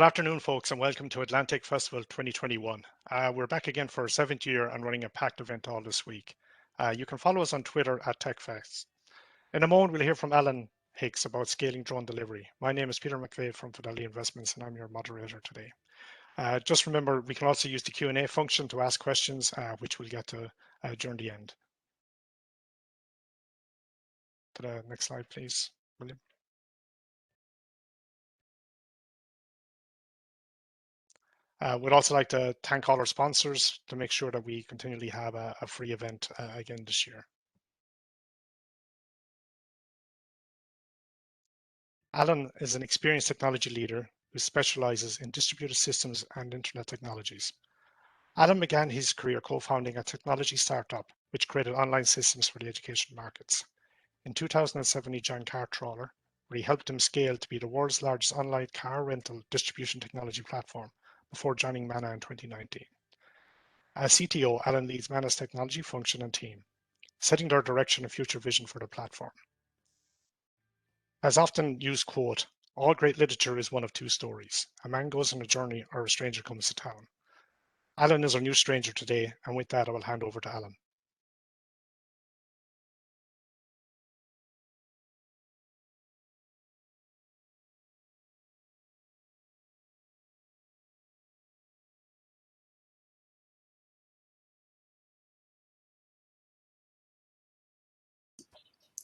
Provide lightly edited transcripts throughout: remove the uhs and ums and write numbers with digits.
Good afternoon, folks, and welcome to AtlanTec Festival 2021. We're back again for our 7th year and running a packed event all this week. You can follow us on Twitter at TechFest. In a moment, we'll hear from Alan Hicks about scaling drone delivery. My name is Peter McVeigh from Fidelity Investments, and I'm your moderator today. Just remember, we can also use the Q&A function to ask questions, which we'll get to during the end. To the next slide, please, William. We'd also like to thank all our sponsors to make sure that we continually have a free event again this year. Alan is an experienced technology leader who specializes in distributed systems and internet technologies. Alan began his career co-founding a technology startup which created online systems for the education markets. In 2007, he joined Car Trawler, where he helped him scale to be the world's largest online car rental distribution technology platform before joining Mana in 2019. As CTO, Alan leads Mana's technology function and team, setting their direction and future vision for the platform. As often used quote, all great literature is one of two stories. A man goes on a journey or a stranger comes to town. Alan is our new stranger today, and with that, I will hand over to Alan.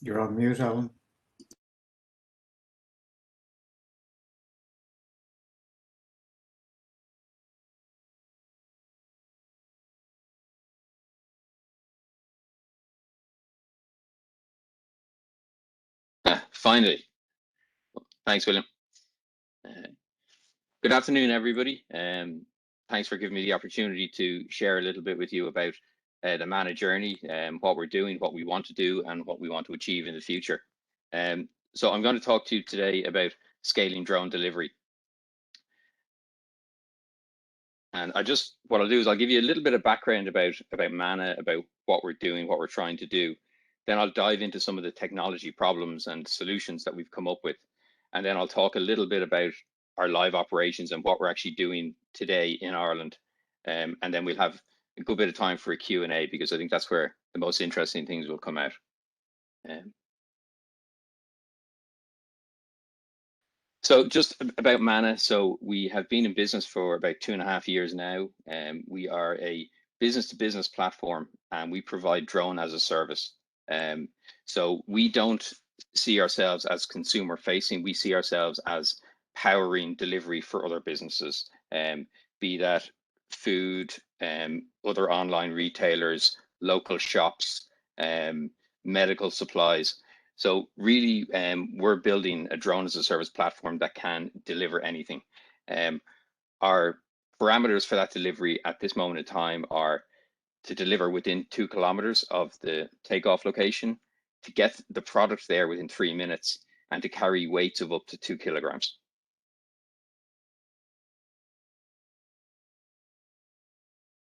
You're on mute, Alan. Finally. Thanks, William. Good afternoon, everybody. Thanks for giving me the opportunity to share a little bit with you about the Mana journey, what we're doing, what we want to do, and what we want to achieve in the future. So I'm going to talk to you today about scaling drone delivery. And what I'll do is I'll give you a little bit of background about Mana, about what we're doing, what we're trying to do. Then I'll dive into some of the technology problems and solutions that we've come up with. And then I'll talk a little bit about our live operations and what we're actually doing today in Ireland. And then we'll have a good bit of time for a Q&A, because I think that's where the most interesting things will come out. So just about Mana. So we have been in business for about 2.5 years now. We are a business-to-business platform, and we provide drone as a service. So we don't see ourselves as consumer facing. We see ourselves as powering delivery for other businesses, be that food, other online retailers, local shops, medical supplies. So really, we're building a drone as a service platform that can deliver anything. Our parameters for that delivery at this moment in time are to deliver within 2 kilometers of the takeoff location, to get the product there within 3 minutes, and to carry weights of up to 2 kilograms.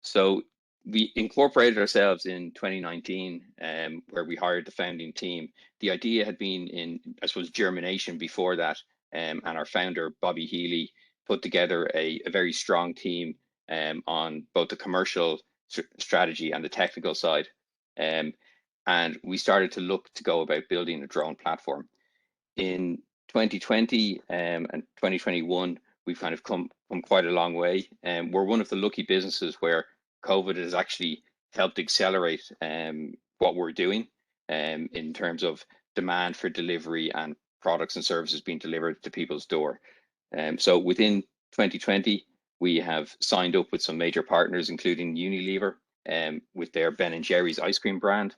So we incorporated ourselves in 2019, where we hired the founding team. The idea had been in, I suppose, germination before that, and our founder, Bobby Healy, put together a very strong team on both the commercial strategy and the technical side. And we started to look to go about building a drone platform. In 2020 and 2021, we've kind of come quite a long way. And we're one of the lucky businesses where COVID has actually helped accelerate what we're doing in terms of demand for delivery and products and services being delivered to people's door. So within 2020, we have signed up with some major partners, including Unilever, with their Ben & Jerry's ice cream brand,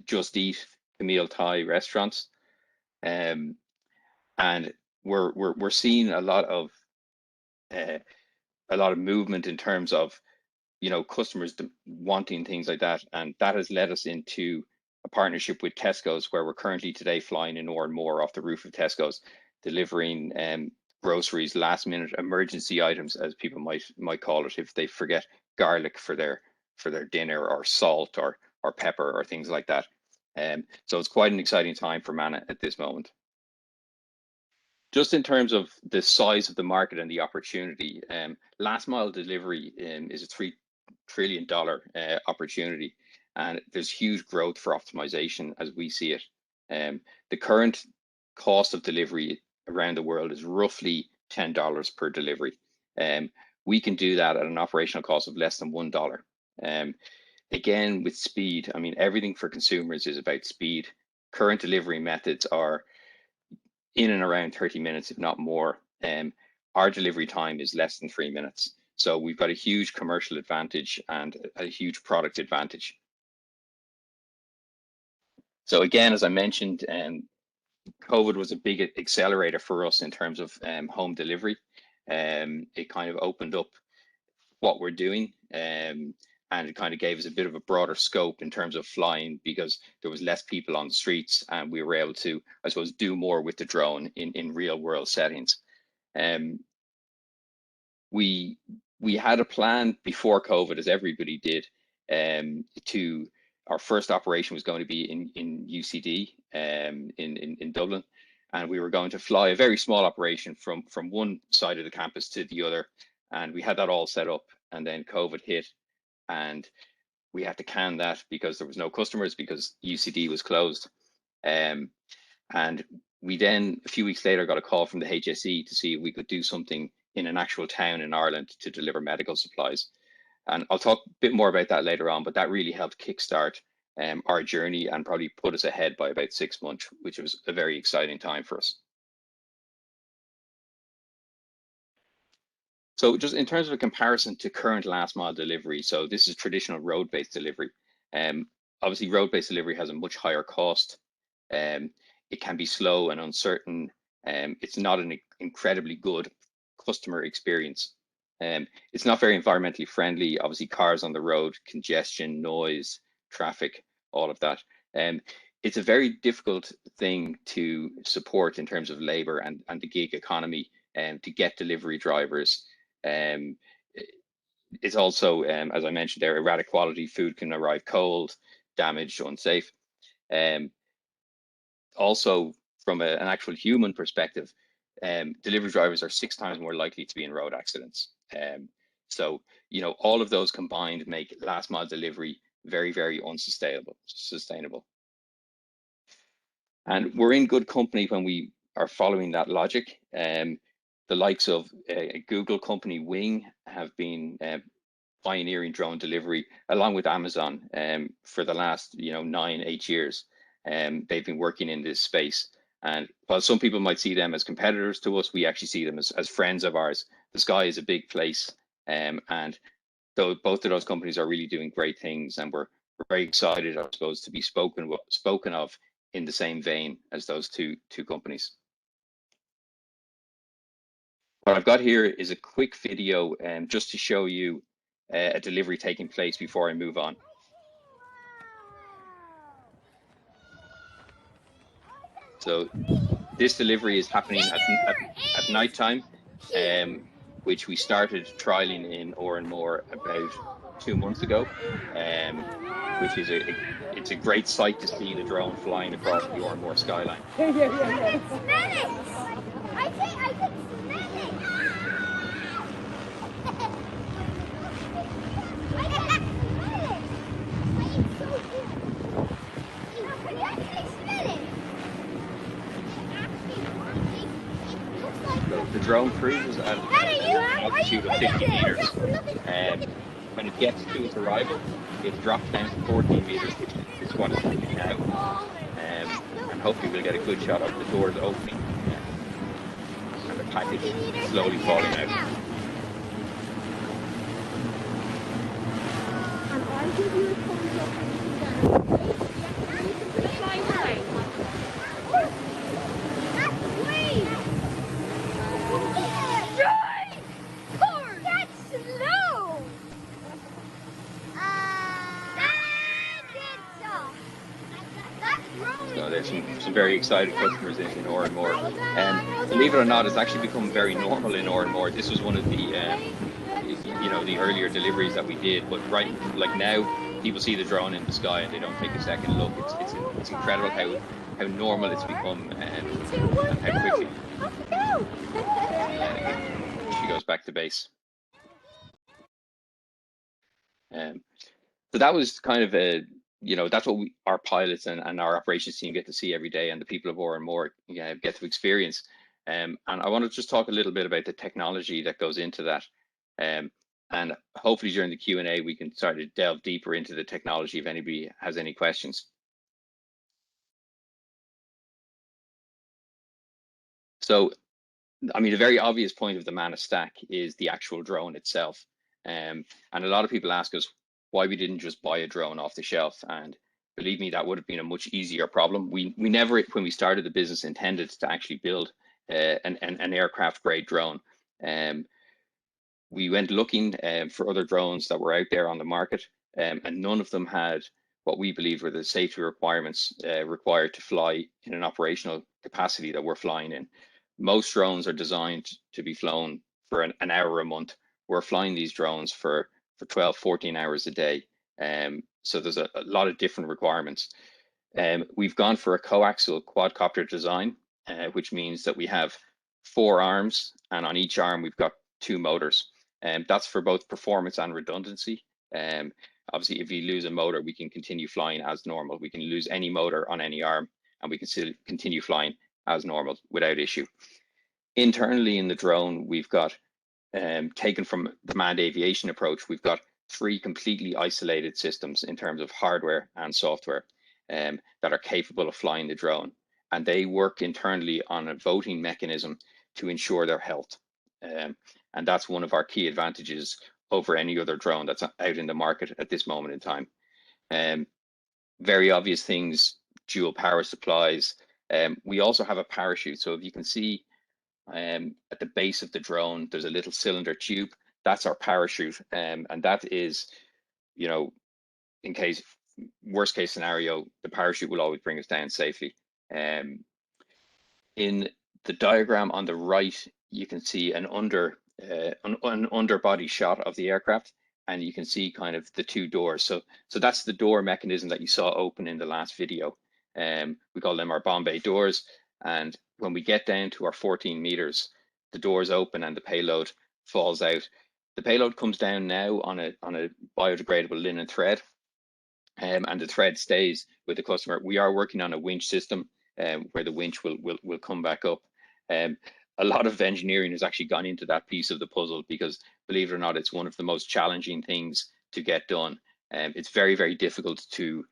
Just Eat, Camille Thai restaurants, and we're seeing a lot of movement in terms of, you know, customers wanting things like that, and that has led us into a partnership with Tesco's, where we're currently today flying in more and more off the roof of Tesco's, delivering groceries, last minute emergency items, as people might call it, if they forget garlic for their dinner, or salt or pepper or things like that. So it's quite an exciting time for Mana at this moment. just in terms of the size of the market and the opportunity, last mile delivery is a $3 trillion opportunity, and there's huge growth for optimization as we see it. The current cost of delivery around the world is roughly $10 per delivery. We can do that at an operational cost of less than $1. Again, with speed, I mean, everything for consumers is about speed. Current delivery methods are in and around 30 minutes, if not more. Our delivery time is less than 3 minutes. So we've got a huge commercial advantage and a huge product advantage. So again, as I mentioned, COVID was a big accelerator for us in terms of home delivery. It kind of opened up what we're doing, and it kind of gave us a bit of a broader scope in terms of flying, because there was less people on the streets and we were able to, I suppose, do more with the drone in real world settings. We had a plan before COVID, as everybody did, to our first operation was going to be in UCD, in Dublin, and we were going to fly a very small operation from one side of the campus to the other, and we had that all set up, and then COVID hit, and we had to can that because there was no customers, because UCD was closed. And we then, a few weeks later, got a call from the HSE to see if we could do something in an actual town in Ireland to deliver medical supplies. And I'll talk a bit more about that later on, but that really helped kickstart our journey and probably put us ahead by about 6 months, which was a very exciting time for us. So just in terms of a comparison to current last mile delivery, so this is traditional road-based delivery. Obviously, road-based delivery has a much higher cost. It can be slow and uncertain. It's not an incredibly good customer experience. It's not very environmentally friendly. Obviously, cars on the road, congestion, noise, traffic, all of that. It's a very difficult thing to support in terms of labor and the gig economy, to get delivery drivers. It's also, as I mentioned there, erratic quality. Food can arrive cold, damaged, unsafe. Also, from an actual human perspective, delivery drivers are 6 times more likely to be in road accidents. So, you know, all of those combined make last mile delivery very, very sustainable. And we're in good company when we are following that logic. The likes of a Google company, Wing, have been pioneering drone delivery along with Amazon for the last 9-8 years. They've been working in this space, and while some people might see them as competitors to us, we actually see them as friends of ours. The sky is a big place, and though both of those companies are really doing great things, and we're very excited, I suppose, to be spoken of in the same vein as those two companies. What I've got here is a quick video just to show you a delivery taking place before I move on. So this delivery is happening at nighttime, which we started trialing in Oranmore about 2 months ago, which is it's a great sight to see the drone flying across the Oranmore skyline. I can smell it! I can smell it! I can smell it! It's so good. Can you actually smell it? So the drone cruises at an altitude of 50 meters. When it gets to its arrival, it drops down to 14 meters, which is what it's doing now. And hopefully we'll get a good shot of the doors opening and the package slowly falling out. And I'll give you a thumbs up when you can fly high. That's great! Drive! That's slow! So there's some very excited customers in Oranmore, and believe it or not, it's actually become very normal in Oranmore. This was one of the the earlier deliveries that we did, but like now, people see the drone in the sky and they don't take a second look. It's incredible how how normal it's become, 3, 2, 1, and how go! quickly Off we go! she goes back to base. So that was kind of a, that's what our pilots and our operations team get to see every day, and the people aboard and more get to experience. And I want to just talk a little bit about the technology that goes into that. And hopefully during the Q&A, we can start to delve deeper into the technology if anybody has any questions. So, I mean, a very obvious point of the Mana stack is the actual drone itself. And a lot of people ask us why we didn't just buy a drone off the shelf. And believe me, that would have been a much easier problem. We never, when we started the business, intended to actually build an aircraft grade drone. We went looking for other drones that were out there on the market, and none of them had what we believe were the safety requirements required to fly in an operational capacity that we're flying in. Most drones are designed to be flown for an hour a month. We're flying these drones for 12, 14 hours a day. So there's a lot of different requirements. We've gone for a coaxial quadcopter design, which means that we have 4 arms, and on each arm we've got 2 motors. That's for both performance and redundancy. Obviously, if you lose a motor, we can continue flying as normal. We can lose any motor on any arm, and we can still continue flying as normal without issue. Internally in the drone, we've got, taken from the manned aviation approach, we've got 3 completely isolated systems in terms of hardware and software that are capable of flying the drone. And they work internally on a voting mechanism to ensure their health. And that's one of our key advantages over any other drone that's out in the market at this moment in time. Very obvious things, dual power supplies. We also have a parachute. So if you can see at the base of the drone, there's a little cylinder tube. That's our parachute. And that is, in case, worst case scenario, the parachute will always bring us down safely. In the diagram on the right, you can see an underbody shot of the aircraft, and you can see kind of the 2 doors. So that's the door mechanism that you saw open in the last video. We call them our Bombay doors. And when we get down to our 14 meters, the doors open and the payload falls out. The payload comes down now on a biodegradable linen thread, and the thread stays with the customer. We are working on a winch system where the winch will come back up. A lot of engineering has actually gone into that piece of the puzzle because, believe it or not, it's one of the most challenging things to get done. It's very, very difficult to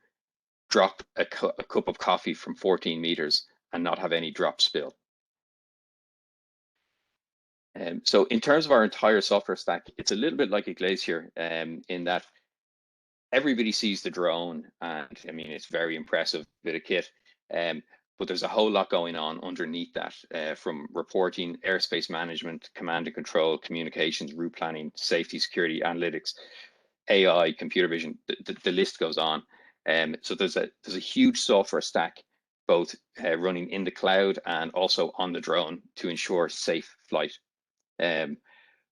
drop a cup of coffee from 14 meters and not have any drop spill. So in terms of our entire software stack, it's a little bit like a glacier in that everybody sees the drone, and I mean, it's very impressive bit of kit. But there's a whole lot going on underneath that, from reporting, airspace management, command and control, communications, route planning, safety, security, analytics, AI, computer vision. The list goes on. So there's a huge software stack, both running in the cloud and also on the drone to ensure safe flight.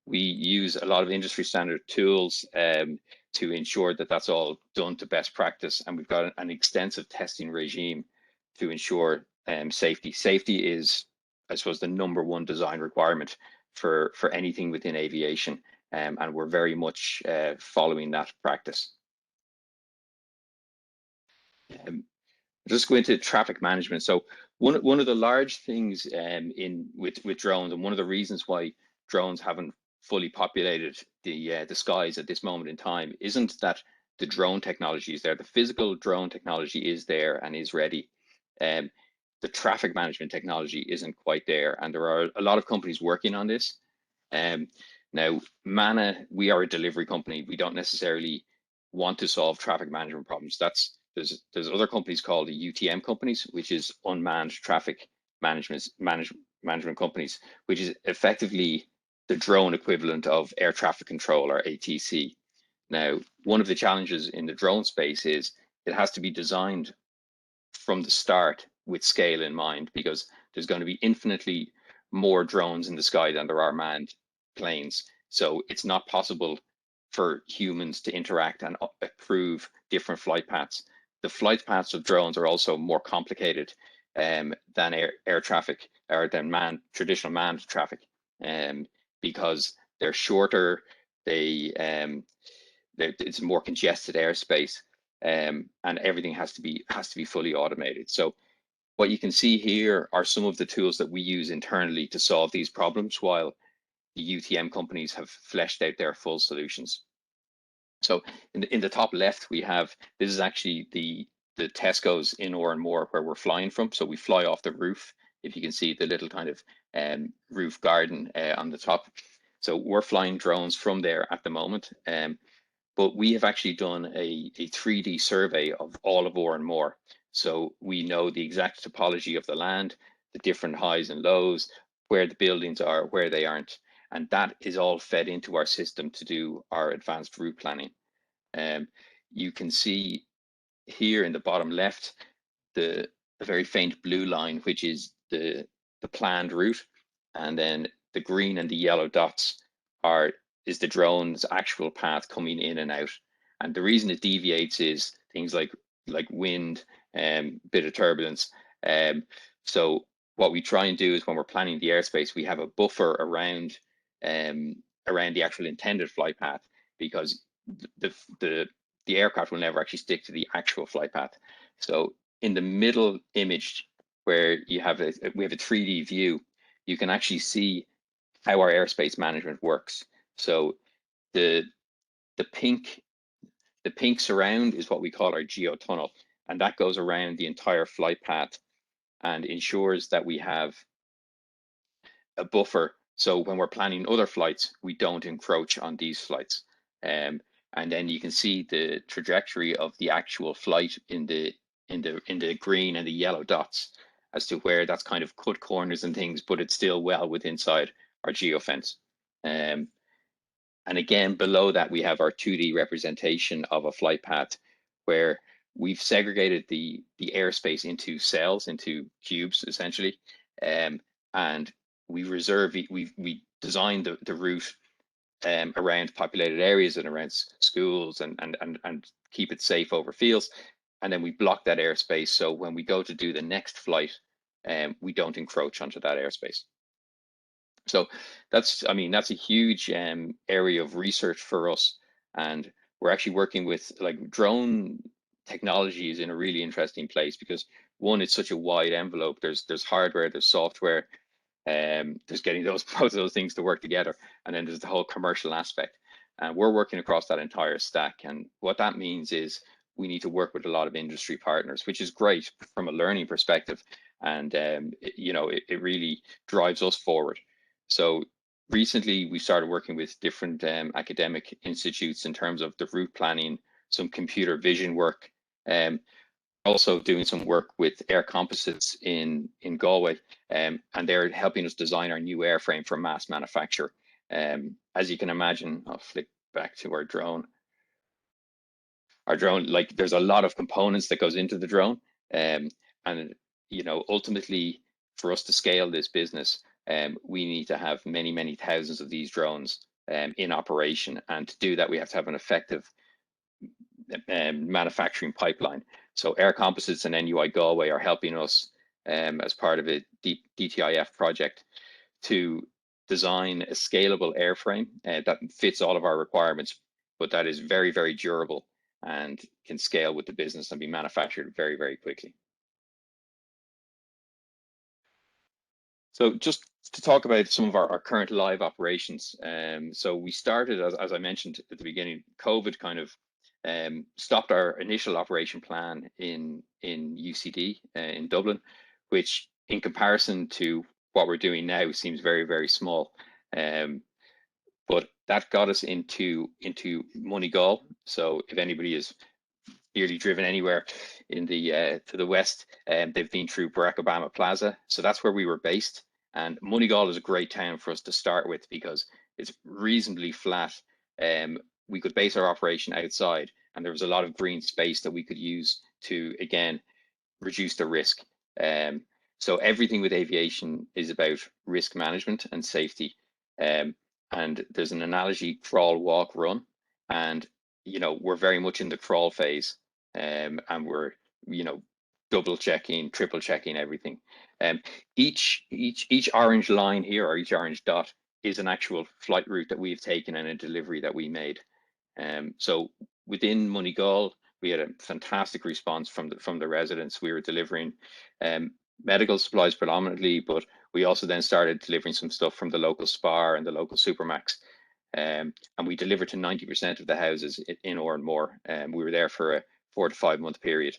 We use a lot of industry standard tools to ensure that that's all done to best practice, and we've got an extensive testing regime to ensure safety. Safety is, I suppose, the #1 design requirement for anything within aviation, and we're very much following that practice. Just go into traffic management. So one of the large things with drones, and one of the reasons why drones haven't fully populated the skies at this moment in time, isn't that the drone technology is there. The physical drone technology is there and is ready. The traffic management technology isn't quite there, and there are a lot of companies working on this. Now, Mana, we are a delivery company. We don't necessarily want to solve traffic management problems. There's other companies called the UTM companies, which is unmanned traffic management companies, which is effectively the drone equivalent of air traffic control, or ATC. Now, one of the challenges in the drone space is it has to be designed from the start with scale in mind, because there's going to be infinitely more drones in the sky than there are manned planes. So it's not possible for humans to interact and approve different flight paths. The flight paths of drones are also more complicated than air traffic, or than traditional manned traffic, because they're shorter, it's a more congested airspace, and everything has to be fully automated. So what you can see here are some of the tools that we use internally to solve these problems, while the UTM companies have fleshed out their full solutions. So in the top left, we have, this is actually the Tesco's in Oranmore where we're flying from. So we fly off the roof. If you can see the little kind of roof garden on the top. So we're flying drones from there at the moment. But we have actually done a 3D survey of all of Oranmore. So we know the exact topology of the land, the different highs and lows, where the buildings are, where they aren't. And that is all fed into our system to do our advanced route planning. You can see here in the bottom left, the very faint blue line, which is the planned route. And then the green and the yellow dots is the drone's actual path coming in and out. And the reason it deviates is things like wind, bit of turbulence. So what we try and do is when we're planning the airspace, we have a buffer around the actual intended flight path, because the aircraft will never actually stick to the actual flight path. So in the middle image, where we have a 3D view, you can actually see how our airspace management works. So the pink surround is what we call our geotunnel, and that goes around the entire flight path and ensures that we have a buffer. So when we're planning other flights, we don't encroach on these flights. And then you can see the trajectory of the actual flight in the green and the yellow dots as to where that's kind of cut corners and things, but it's still well within inside our geofence. And again, below that, we have our 2D representation of a flight path, where we've segregated the airspace into cells, into cubes, essentially. And we designed the route around populated areas and around schools, and keep it safe over fields. And then we block that airspace, so when we go to do the next flight, we don't encroach onto that airspace. So that's a huge area of research for us, and we're actually working with, like, drone technology is in a really interesting place, because one, it's such a wide envelope. There's hardware, there's software, there's getting both of those things to work together, and then there's the whole commercial aspect. And we're working across that entire stack. And what that means is we need to work with a lot of industry partners, which is great from a learning perspective, and it really drives us forward. So recently we started working with different academic institutes in terms of the route planning, some computer vision work, also doing some work with Air Composites in Galway, and they're helping us design our new airframe for mass manufacture. As you can imagine, I'll flick back to our drone. Our drone, like, there's a lot of components that goes into the drone, and ultimately, for us to scale this business, we need to have many thousands of these drones in operation, and to do that, we have to have an effective manufacturing pipeline. So Air Composites and NUI Galway are helping us as part of a DTIF project to design a scalable airframe that fits all of our requirements, but that is very durable and can scale with the business and be manufactured very quickly. So just to talk about some of our current live operations. So we started, as I mentioned at the beginning, COVID kind of stopped our initial operation plan in UCD in Dublin, which in comparison to what we're doing now seems very small. But that got us into Moneygall. So if anybody is nearly driven anywhere in the to the west, they've been through Barack Obama Plaza. So that's where we were based. And Moneygall is a great town for us to start with because it's reasonably flat. We could base our operation outside, and there was a lot of green space that we could use to, again, reduce the risk. So everything with aviation is about risk management and safety. And there's an analogy: crawl, walk, run. And we're very much in the crawl phase, and we're double checking, triple checking everything. Each orange line here, or each orange dot, is an actual flight route that we've taken and a delivery that we made. So within Moneygall, we had a fantastic response from the residents. We were delivering medical supplies predominantly, but we also then started delivering some stuff from the local Spar and the local Supermax. And we delivered to 90% of the houses in Oranmore. We were there for a 4 to 5 month period.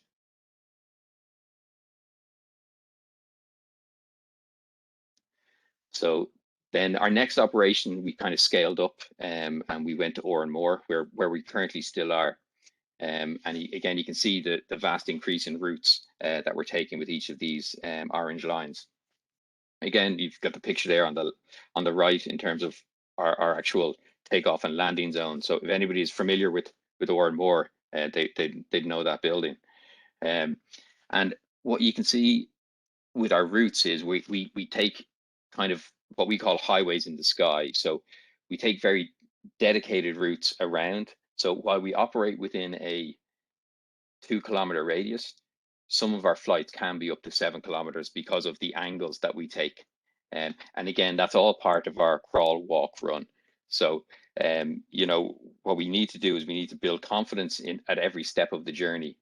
So then our next operation, we kind of scaled up and we went to Oranmore, where we currently still are. And again, you can see the vast increase in routes that we're taking with each of these orange lines. Again, you've got the picture there on the right in terms of our actual takeoff and landing zone. So if anybody is familiar with Oranmore, they'd know that building. And what you can see with our routes is we take kind of what we call highways in the sky. So we take very dedicated routes around. So while we operate within a 2 kilometer radius, some of our flights can be up to 7 kilometers because of the angles that we take. And again, that's all part of our crawl, walk, run. So, you know, what we need to do is we need to build confidence at every step of the journey.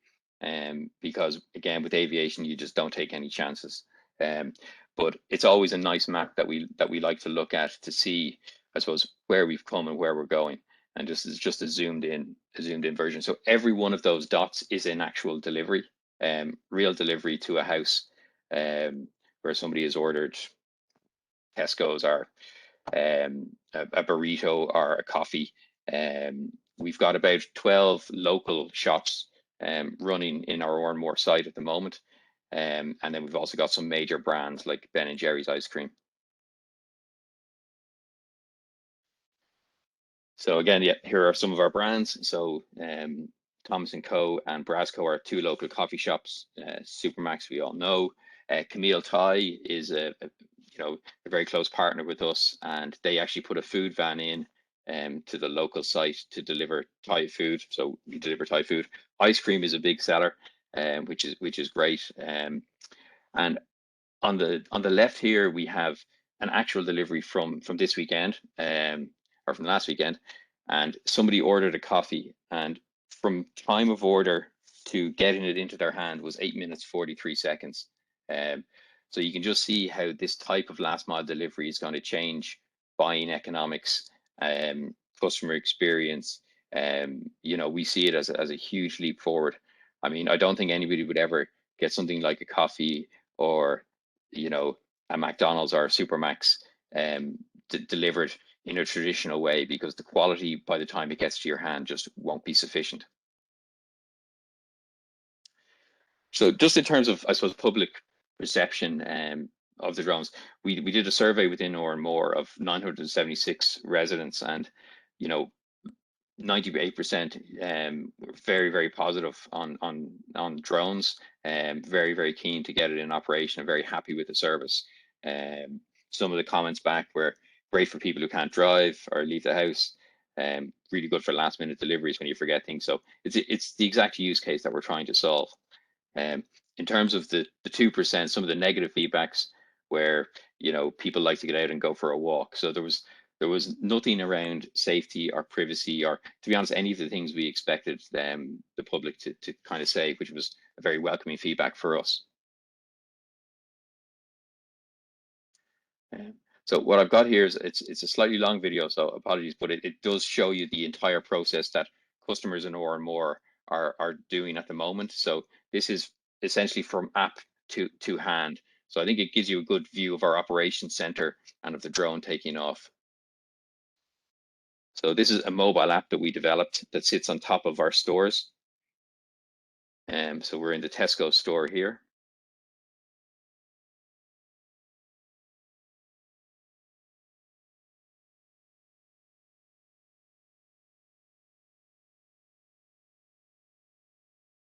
Because again, with aviation, you just don't take any chances. But it's always a nice map that we like to look at to see, I suppose, where we've come and where we're going. And this is just a zoomed in version. So every one of those dots is an actual delivery, real delivery to a house, where somebody has ordered Tesco's or a burrito or a coffee. We've got about 12 local shops running in our Oranmore site at the moment. And then we've also got some major brands like Ben and Jerry's ice cream. So again, yeah, here are some of our brands. So Thomas & Co. and Brasco are 2 local coffee shops. Supermax, we all know. Camille Thai is a very close partner with us, and they actually put a food van in to the local site to deliver Thai food. So we deliver Thai food. Ice cream is a big seller, which is great. And on the left here, we have an actual delivery from this weekend, or from last weekend, and somebody ordered a coffee, and from time of order to getting it into their hand was 8 minutes 43 seconds. So you can just see how this type of last mile delivery is going to change buying economics, customer experience. We see it as a huge leap forward. I mean, I don't think anybody would ever get something like a coffee or a McDonald's or a Supermax delivered in a traditional way, because the quality by the time it gets to your hand just won't be sufficient. So just in terms of, I suppose, public perception of the drones, we did a survey within Oranmore of 976 residents, and 98% were very, very positive on drones, and very, very keen to get it in operation and very happy with the service. Some of the comments back were great for people who can't drive or leave the house, really good for last minute deliveries when you forget things. So it's the exact use case that we're trying to solve. In terms of the 2%, some of the negative feedbacks where people like to get out and go for a walk. So there was nothing around safety or privacy, or, to be honest, any of the things we expected the public to kind of say, which was a very welcoming feedback for us. So what I've got here is it's a slightly long video, so apologies, but it does show you the entire process that customers in Oranmore are doing at the moment. So this is essentially from app to hand. So I think it gives you a good view of our operations center and of the drone taking off. So this is a mobile app that we developed that sits on top of our stores. So we're in the Tesco store here.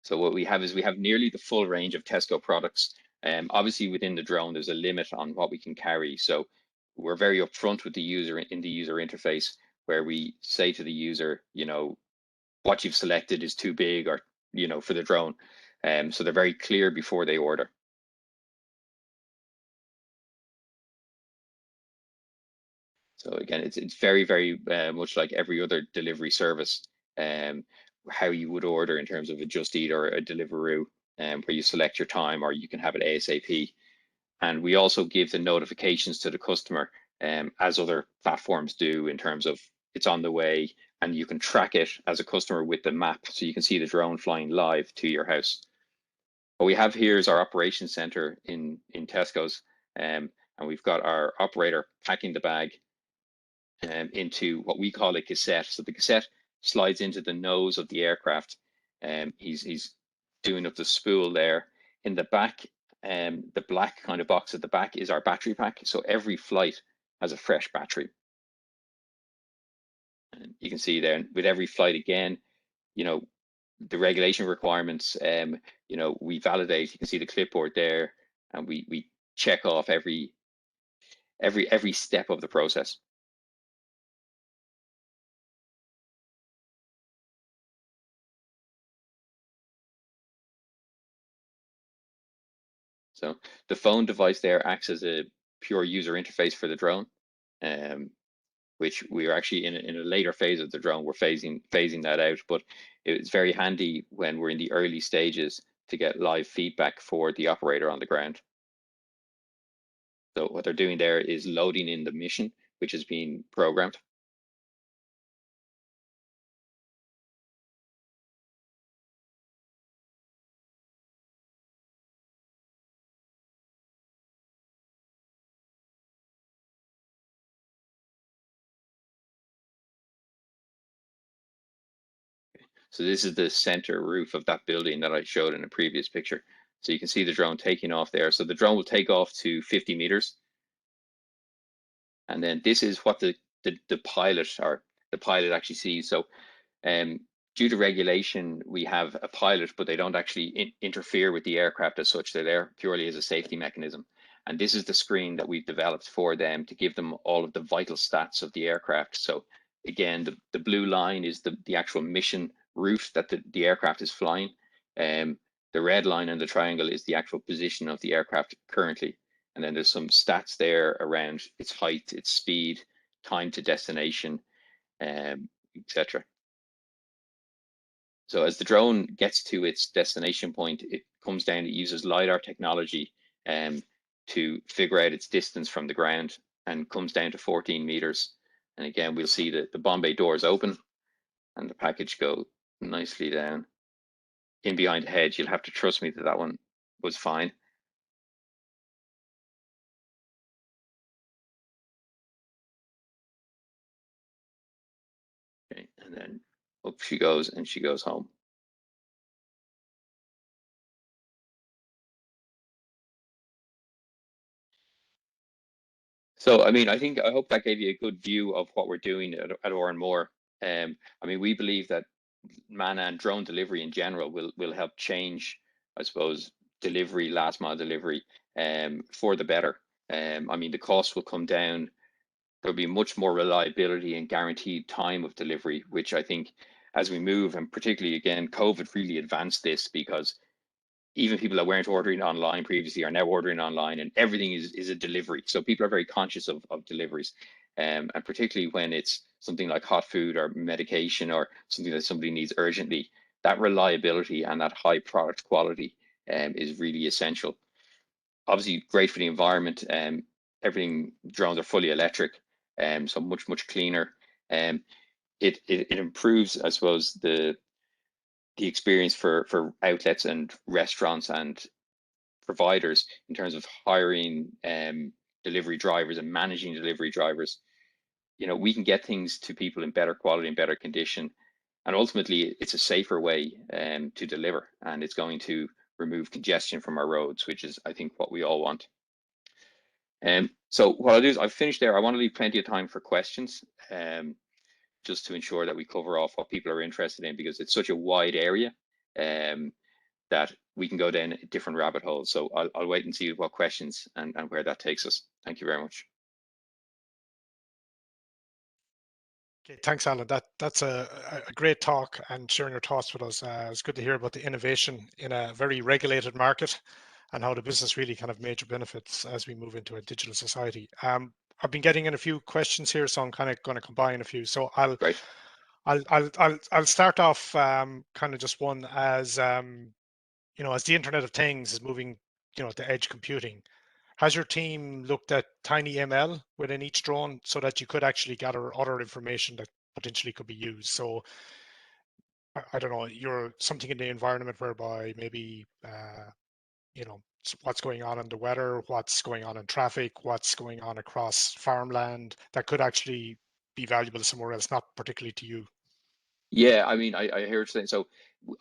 So what we have is we have nearly the full range of Tesco products. Obviously within the drone, there's a limit on what we can carry. So we're very upfront with the user in the user interface, where we say to the user, what you've selected is too big, or, for the drone. So they're very clear before they order. So again, it's very, very much like every other delivery service, how you would order in terms of a Just Eat or a Deliveroo, where you select your time or you can have it ASAP. And we also give the notifications to the customer, as other platforms do, in terms of it's on the way, and you can track it as a customer with the map, so you can see the drone flying live to your house. What we have here is our operations center in Tesco's, and we've got our operator packing the bag into what we call a cassette. So the cassette slides into the nose of the aircraft. He's doing up the spool there. In the back, the black kind of box at the back is our battery pack. So every flight has a fresh battery. And you can see there with every flight again, you know, the regulation requirements, you know, we validate. You can see the clipboard there, and we check off every step of the process. So the phone device there acts as a pure user interface for the drone, which we are actually in a later phase of the drone. We're phasing that out, but it's very handy when we're in the early stages to get live feedback for the operator on the ground. So what they're doing there is loading in the mission, which has been programmed. So this is the center roof of that building that I showed in a previous picture. So you can see the drone taking off there. So the drone will take off to 50 meters. And then this is what the pilot actually sees. So due to regulation, we have a pilot, but they don't actually interfere with the aircraft as such. They're there purely as a safety mechanism. And this is the screen that we've developed for them to give them all of the vital stats of the aircraft. So again, the blue line is the actual mission route that the aircraft is flying. The red line and the triangle is the actual position of the aircraft currently. And then there's some stats there around its height, its speed, time to destination, etc. So as the drone gets to its destination point, it comes down, it uses LiDAR technology to figure out its distance from the ground, and comes down to 14 meters. And again, we'll see that the bomb bay doors open and the package go nicely down. In behind the hedge, you'll have to trust me that that one was fine. Okay, and then up she goes, and she goes home. So, I mean, I hope that gave you a good view of what we're doing at More. I mean, we believe that MANA and drone delivery in general will help change, I suppose, delivery, last mile delivery, for the better. I mean, the cost will come down. There'll be much more reliability and guaranteed time of delivery, which I think as we move, and particularly again, COVID really advanced this, because even people that weren't ordering online previously are now ordering online, and everything is a delivery. So people are very conscious of deliveries. And particularly when it's something like hot food or medication or something that somebody needs urgently, that reliability and that high product quality is really essential. Obviously great for the environment. Everything, drones are fully electric, so much cleaner. It improves, I suppose, the experience for outlets and restaurants and providers in terms of hiring delivery drivers and managing delivery drivers. You know, we can get things to people in better quality and better condition, and ultimately it's a safer way to deliver, and it's going to remove congestion from our roads, which is, I think, what we all want. So what I'll do is I've finished there. I want to leave plenty of time for questions, just to ensure that we cover off what people are interested in, because it's such a wide area that we can go down different rabbit holes. So I'll wait and see what questions and where that takes us. Thank you very much. Okay, thanks, Alan. That's a great talk and sharing your thoughts with us. It's good to hear about the innovation in a very regulated market and how the business really kind of major benefits as we move into a digital society. I've been getting in a few questions here, so I'm kind of going to combine a few. So Great. I'll start off kind of just one as as the Internet of Things is moving, to edge computing. Has your team looked at tiny ML within each drone so that you could actually gather other information that potentially could be used? So I don't know, you're something in the environment whereby maybe what's going on in the weather, what's going on in traffic, what's going on across farmland that could actually be valuable somewhere else, not particularly to you. Yeah, I mean, I hear what you're saying. So,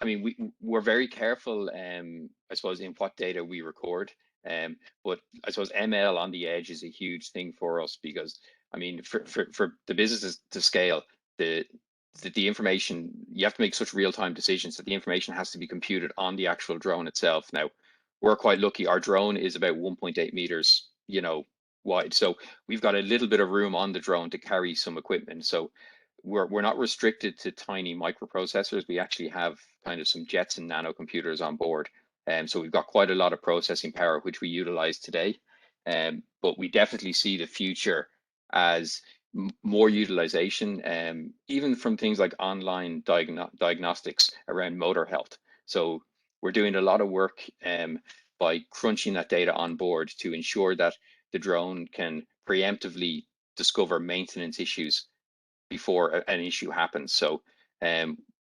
I mean, we're very careful, I suppose, in what data we record. But I suppose ML on the edge is a huge thing for us because, I mean, for the businesses to scale, the the information, you have to make such real-time decisions that the information has to be computed on the actual drone itself. Now, we're quite lucky. Our drone is about 1.8 meters, wide. So we've got a little bit of room on the drone to carry some equipment. So we're not restricted to tiny microprocessors. We actually have kind of some Jetson nano computers on board. So we've got quite a lot of processing power, which we utilize today. But we definitely see the future as more utilization, even from things like online diagnostics around motor health. So we're doing a lot of work by crunching that data on board to ensure that the drone can preemptively discover maintenance issues before an issue happens. So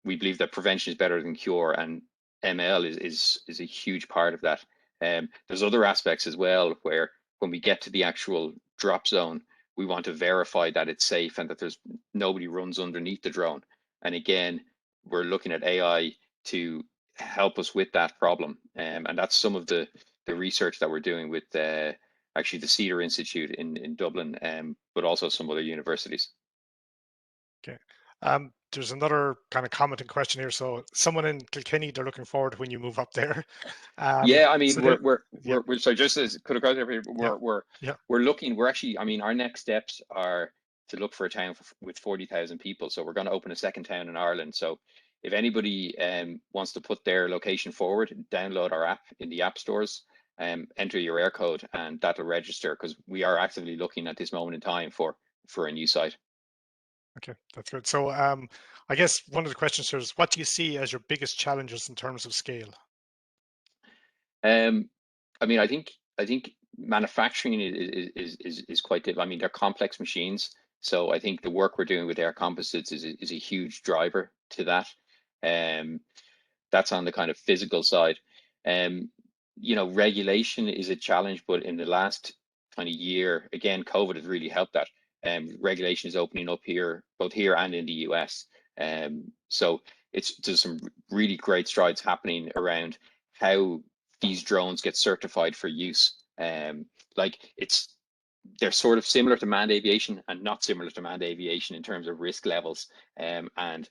we believe that prevention is better than cure, and ML is a huge part of that. There's other aspects as well where when we get to the actual drop zone, we want to verify that it's safe and that there's nobody runs underneath the drone. And again, we're looking at AI to help us with that problem. And that's some of the research that we're doing with actually the Cedar Institute in Dublin, but also some other universities. Okay. There's another kind of commenting question here. So someone in Kilkenny, they're looking forward to when you move up there. Yeah, I mean, So they're, yeah, we're so just as could have got there, yeah, yeah. we're looking. We're actually, I mean, our next steps are to look for a town with 40,000 people. So we're going to open a second town in Ireland. So if anybody wants to put their location forward, download our app in the app stores, enter your air code, and that'll register because we are actively looking at this moment in time for a new site. Okay, that's good. So I guess one of the questions here is, what do you see as your biggest challenges in terms of scale? Um, I mean, I think manufacturing is quite difficult. I mean, they're complex machines, so I think the work we're doing with Air Composites is a huge driver to that. Um, that's on the kind of physical side. Um, regulation is a challenge, but in the last kind of year, again, COVID has really helped that. Regulation is opening up here, both here and in the US. So there's some really great strides happening around how these drones get certified for use. Like they're sort of similar to manned aviation and not similar to manned aviation in terms of risk levels. And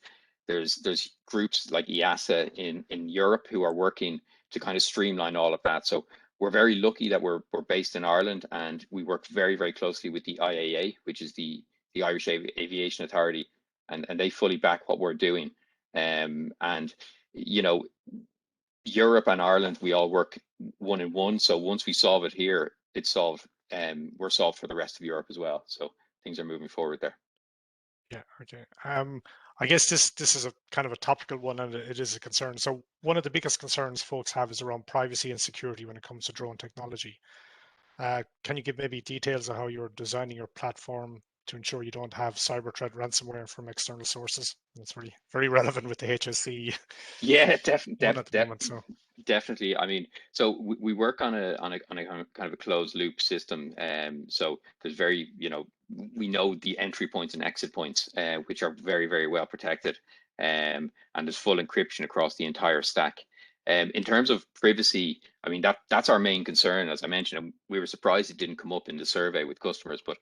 there's groups like EASA in Europe who are working to kind of streamline all of that. So we're very lucky that we're based in Ireland, and we work very, very closely with the IAA, which is the Irish Aviation Authority, and they fully back what we're doing. And Europe and Ireland, we all work one in one. So once we solve it here, it's solved. We're solved for the rest of Europe as well. So things are moving forward there. Yeah, okay. I guess this is a kind of a topical one, and it is a concern. So one of the biggest concerns folks have is around privacy and security when it comes to drone technology. Can you give maybe details of how you're designing your platform to ensure you don't have cyber threat ransomware from external sources? That's very, very relevant with the HSC Yeah, one at the moment. So definitely. I mean, so we work on a kind of a closed loop system. So there's we know the entry points and exit points, which are very, very well protected. And there's full encryption across the entire stack. In terms of privacy, I mean that's our main concern. As I mentioned, and we were surprised it didn't come up in the survey with customers, but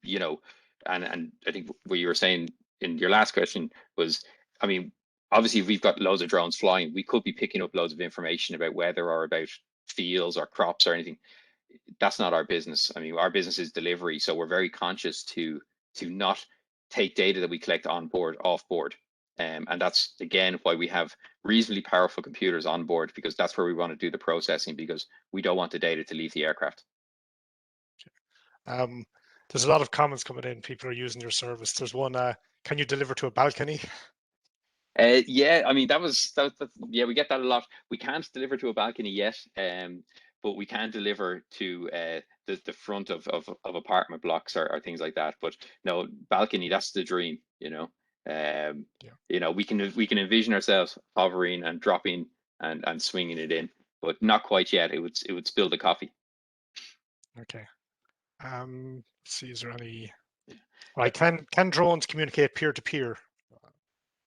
you know, and I think what you were saying in your last question was, I mean, obviously if we've got loads of drones flying, we could be picking up loads of information about weather or about fields or crops or anything. That's not our business. I mean, our business is delivery, so we're very conscious to not take data that we collect on board, off board. And that's, again, why we have reasonably powerful computers on board, because that's where we want to do the processing, because we don't want the data to leave the aircraft. There's a lot of comments coming in. People are using your service. There's one, can you deliver to a balcony? Yeah, I mean, yeah, we get that a lot. We can't deliver to a balcony yet, but we can deliver to the front of apartment blocks or things like that. But no, balcony, that's the dream, you know. Yeah. You know, we can envision ourselves hovering and dropping and swinging it in, but not quite yet. It would spill the coffee. Okay. Let's see, is there any? Right, can drones communicate peer to peer?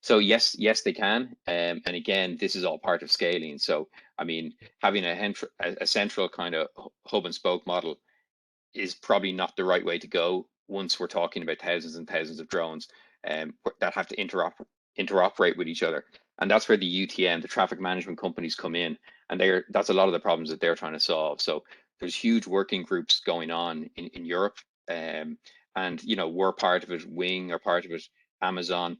So yes, they can, and again, this is all part of scaling. So I mean, having a central kind of hub and spoke model is probably not the right way to go once we're talking about thousands and thousands of drones that have to interoperate with each other. And that's where the UTM, the traffic management companies, come in, and that's a lot of the problems that they're trying to solve. So there's huge working groups going on in Europe, and you know, we're part of it. Wing are part of it. Amazon,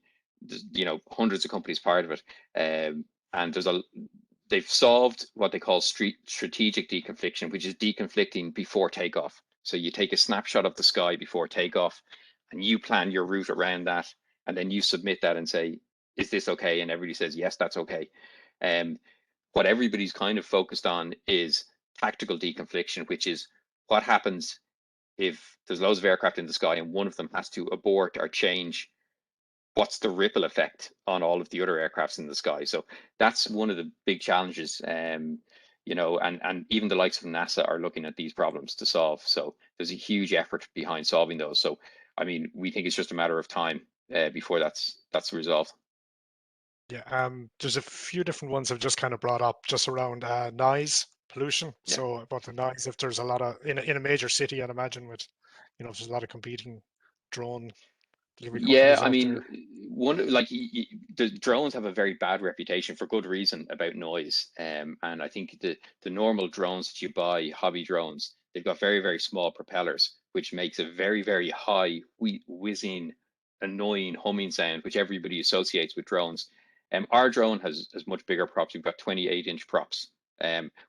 you know, hundreds of companies part of it, and they've solved what they call strategic deconfliction, which is deconflicting before takeoff. So you take a snapshot of the sky before takeoff, and you plan your route around that, and then you submit that and say, is this okay? And everybody says, yes, that's okay. What everybody's kind of focused on is tactical deconfliction, which is what happens if there's loads of aircraft in the sky and one of them has to abort or change. What's the ripple effect on all of the other aircrafts in the sky? So that's one of the big challenges, you know, and even the likes of NASA are looking at these problems to solve. So there's a huge effort behind solving those. So I mean, we think it's just a matter of time before that's resolved. Yeah, there's a few different ones I've just kind of brought up just around noise pollution. Yeah. So about the noise, if there's a lot of in a major city, I'd imagine with, you know, if there's a lot of competing drone delivery Yeah, companies I out mean, there. the drones have a very bad reputation for good reason about noise. And I think the normal drones that you buy, hobby drones, they've got very, very small propellers, which makes a very, very high whizzing, annoying humming sound, which everybody associates with drones. Our drone has much bigger props. We've got 28-inch props,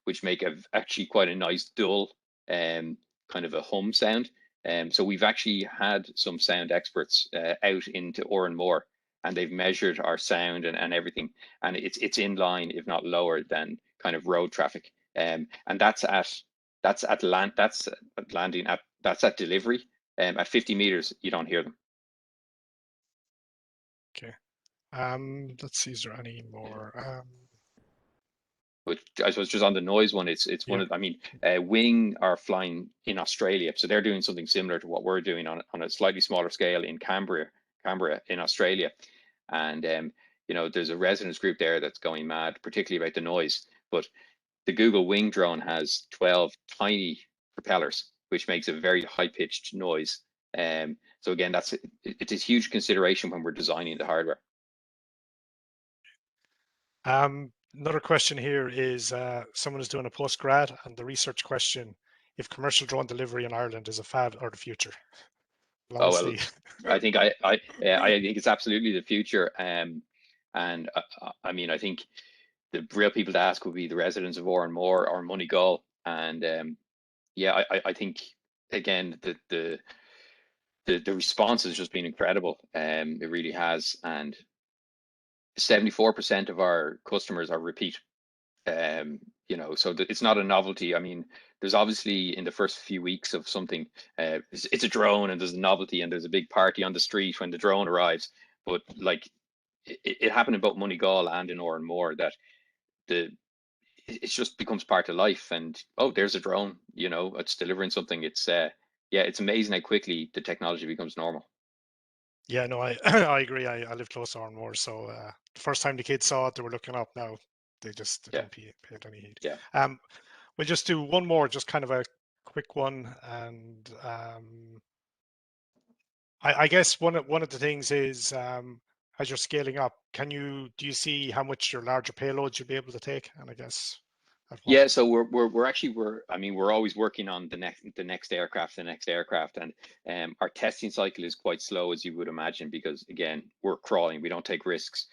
which make actually quite a nice dull kind of a hum sound. So we've actually had some sound experts out into Moore, and they've measured our sound and everything, and it's in line, if not lower than kind of road traffic. And that's at landing that's at delivery. At 50 meters, you don't hear them. Okay. Let's see, is there any more? But I suppose just on the noise one, it's one Yeah. of, I mean, Wing are flying in Australia, so they're doing something similar to what we're doing on a slightly smaller scale in Canberra in Australia. And you know, there's a residents group there that's going mad, particularly about the noise. But the Google Wing drone has 12 tiny propellers, which makes a very high-pitched noise. So again, it's a huge consideration when we're designing the hardware. Another question here is someone is doing a postgrad, and the research question: if commercial drone delivery in Ireland is a fad or the future? Well, Oh well, obviously. I think I think it's absolutely the future. And I mean, I think the real people to ask would be the residents of Moore or Moneygall. And yeah, I think again the response has just been incredible. It really has. And 74% of our customers are repeat. You know, so it's not a novelty. I mean, there's obviously in the first few weeks of something, it's a drone and there's a novelty and there's a big party on the street when the drone arrives. But like it happened about Moneygall and in Moore that it just becomes part of life. And oh, there's a drone. You know, it's delivering something. It's yeah, it's amazing how quickly the technology becomes normal. Yeah, no, I I agree. I live close to Arnmore, so the first time the kids saw it, they were looking up. Now they Yeah, don't pay it any heed. yeah. We'll just do one more, just kind of a quick one, and I guess one of the things is as you're scaling up, do you see how much your larger payloads you'll be able to take? And I guess at what? Yeah, so we're always working on the next aircraft, and our testing cycle is quite slow, as you would imagine, because again, we're crawling, we don't take risks.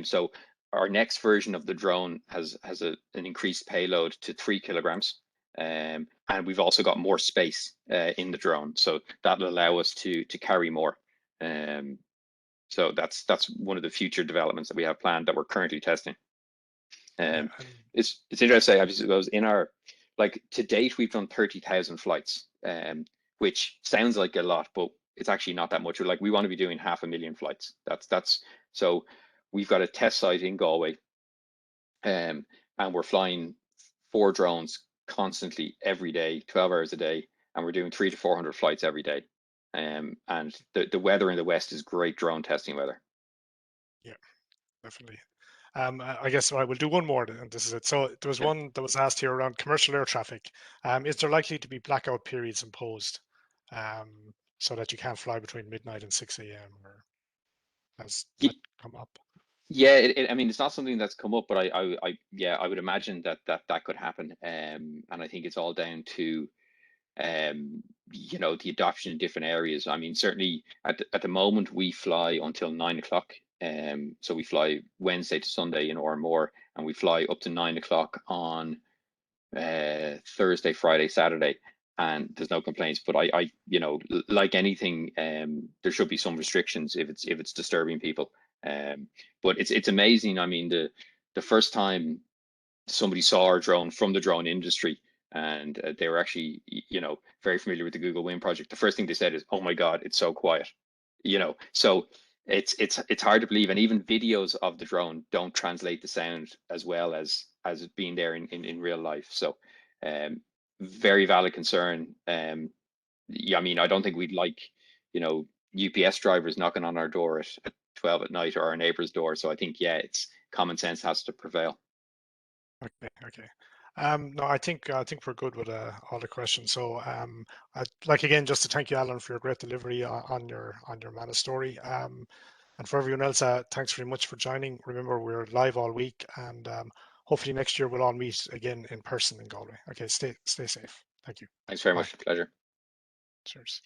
So our next version of the drone has an increased payload to 3 kilograms. And we've also got more space in the drone, so that'll allow us to carry more. So that's one of the future developments that we have planned that we're currently testing. Yeah, Um, and it's interesting. I suppose in our like to date we've done 30,000 flights, which sounds like a lot, but it's actually not that much. We're like we want to be doing 500,000 flights. That's so we've got a test site in Galway, and we're flying 4 drones constantly every day, 12 hours a day, and we're doing 300 to 400 flights every day. And the weather in the west is great drone testing weather. yeah, definitely. I guess I will do one more, and this is it. So there was Yeah. one that was asked here around commercial air traffic. Is there likely to be blackout periods imposed, um, so that you can't fly between midnight and 6 a.m. or has that come up? Yeah, I mean, it's not something that's come up, but yeah, I would imagine that could happen. And I think it's all down to, the adoption in different areas. I mean, certainly at the moment we fly until 9 o'clock. So we fly Wednesday to Sunday in Ormore, and we fly up to 9 o'clock on Thursday, Friday, Saturday, and there's no complaints. But like anything, there should be some restrictions if it's disturbing people. But it's amazing. I mean, the first time somebody saw our drone from the drone industry, and they were actually very familiar with the Google Wind project. The first thing they said is, "Oh my God, it's so quiet." So it's hard to believe, and even videos of the drone don't translate the sound as well as it being there in real life. So um very valid concern. Yeah, I mean, I don't think we'd like UPS drivers knocking on our door at 12 at night, or our neighbor's door. So I think, yeah, it's common sense has to prevail. Okay, okay. No, I think we're good with all the questions. So, I'd like again just to thank you, Alan, for your great delivery on your Mana story. And for everyone else, thanks very much for joining. Remember, we're live all week, and hopefully next year we'll all meet again in person in Galway. Okay, stay safe. Thank you. Thanks very Bye. much. Pleasure. Cheers.